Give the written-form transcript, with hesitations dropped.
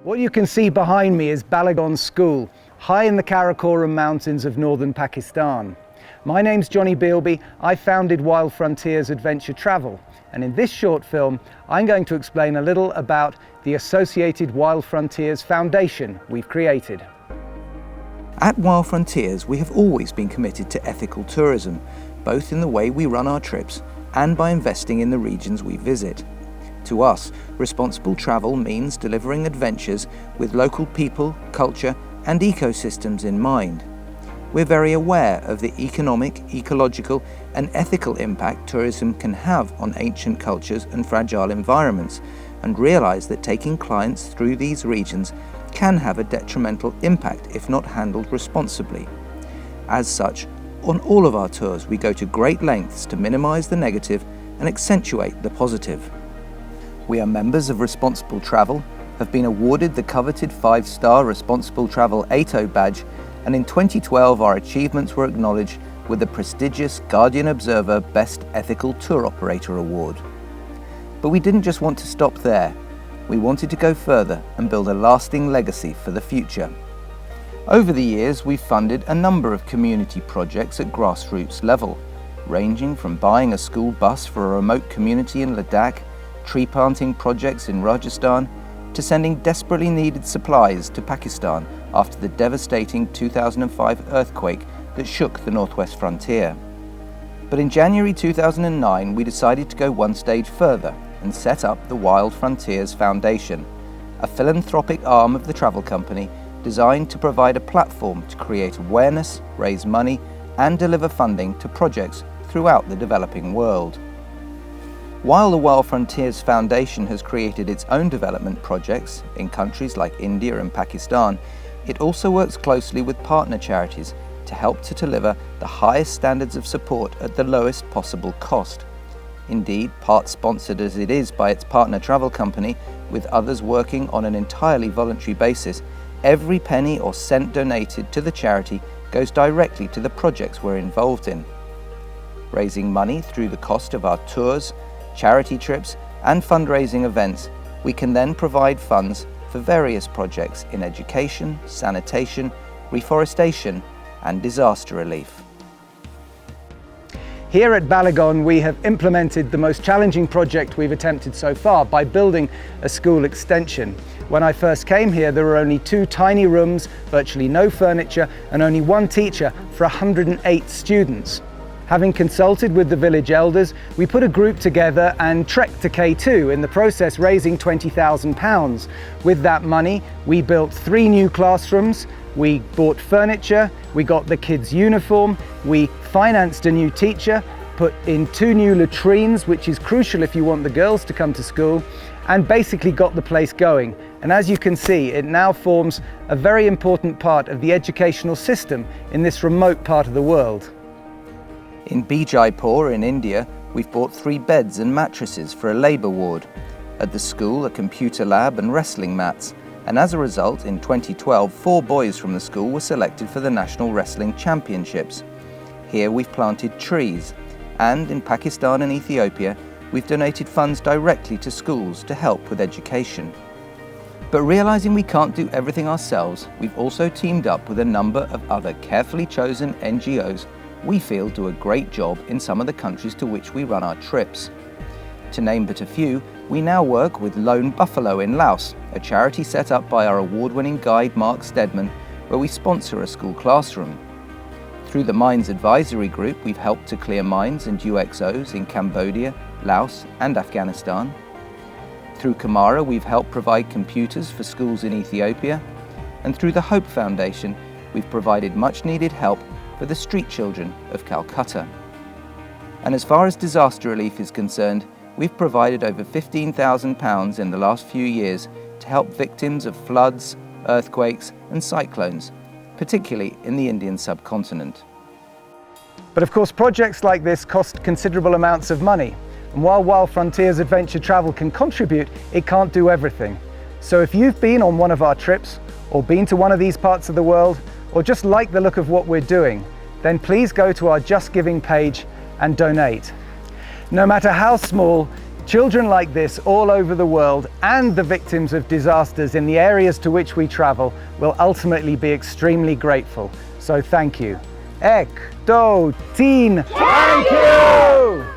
What you can see behind me is Balagon School, high in the Karakoram Mountains of northern Pakistan. My name's Johnny Bealby. I founded Wild Frontiers Adventure Travel, and in this short film I'm going to explain a little about the associated Wild Frontiers Foundation we've created. At Wild Frontiers we have always been committed to ethical tourism, both in the way we run our trips and by investing in the regions we visit. To us, responsible travel means delivering adventures with local people, culture and ecosystems in mind. We're very aware of the economic, ecological and ethical impact tourism can have on ancient cultures and fragile environments, and realise that taking clients through these regions can have a detrimental impact if not handled responsibly. As such, on all of our tours we go to great lengths to minimise the negative and accentuate the positive. We are members of Responsible Travel, have been awarded the coveted 5-star Responsible Travel AITO badge, and in 2012 our achievements were acknowledged with the prestigious Guardian Observer Best Ethical Tour Operator Award. But we didn't just want to stop there. We wanted to go further and build a lasting legacy for the future. Over the years we've funded a number of community projects at grassroots level, ranging from buying a school bus for a remote community in Ladakh, tree planting projects in Rajasthan, to sending desperately needed supplies to Pakistan after the devastating 2005 earthquake that shook the northwest frontier. But in January 2009 we decided to go one stage further and set up the Wild Frontiers Foundation, a philanthropic arm of the travel company designed to provide a platform to create awareness, raise money and deliver funding to projects throughout the developing world. While the Wild Frontiers Foundation has created its own development projects in countries like India and Pakistan, it also works closely with partner charities to help to deliver the highest standards of support at the lowest possible cost. Indeed, part sponsored as it is by its partner travel company, with others working on an entirely voluntary basis, every penny or cent donated to the charity goes directly to the projects we're involved in. Raising money through the cost of our tours, charity trips and fundraising events, we can then provide funds for various projects in education, sanitation, reforestation and disaster relief. Here at Balagon we have implemented the most challenging project we've attempted so far by building a school extension. When I first came here there were only 2 tiny rooms, virtually no furniture and only 1 teacher for 108 students. Having consulted with the village elders, we put a group together and trekked to K2, in the process raising £20,000. With that money, we built 3 new classrooms, we bought furniture, we got the kids' uniform, we financed a new teacher, put in 2 new latrines, which is crucial if you want the girls to come to school, and basically got the place going. And as you can see, it now forms a very important part of the educational system in this remote part of the world. In Bijapur in India, we've bought 3 beds and mattresses for a labour ward. At the school, a computer lab and wrestling mats. And as a result, in 2012, 4 boys from the school were selected for the National Wrestling Championships. Here we've planted trees. And in Pakistan and Ethiopia, we've donated funds directly to schools to help with education. But realising we can't do everything ourselves, we've also teamed up with a number of other carefully chosen NGOs we feel do a great job in some of the countries to which we run our trips. To name but a few, we now work with Lone Buffalo in Laos, a charity set up by our award-winning guide Mark Steadman, where we sponsor a school classroom. Through the Mines Advisory Group, we've helped to clear mines and UXOs in Cambodia, Laos and Afghanistan. Through Kamara, we've helped provide computers for schools in Ethiopia. And through the Hope Foundation, we've provided much-needed help for the street children of Calcutta. And as far as disaster relief is concerned, we've provided over £15,000 in the last few years to help victims of floods, earthquakes and cyclones, particularly in the Indian subcontinent. But of course projects like this cost considerable amounts of money, and while Wild Frontiers Adventure Travel can contribute, it can't do everything. So if you've been on one of our trips, or been to one of these parts of the world, or just like the look of what we're doing, then please go to our Just Giving page and donate. No matter how small, Children like this all over the world and the victims of disasters in the areas to which we travel will ultimately be extremely grateful. So thank you. Ek, do, teen, thank you!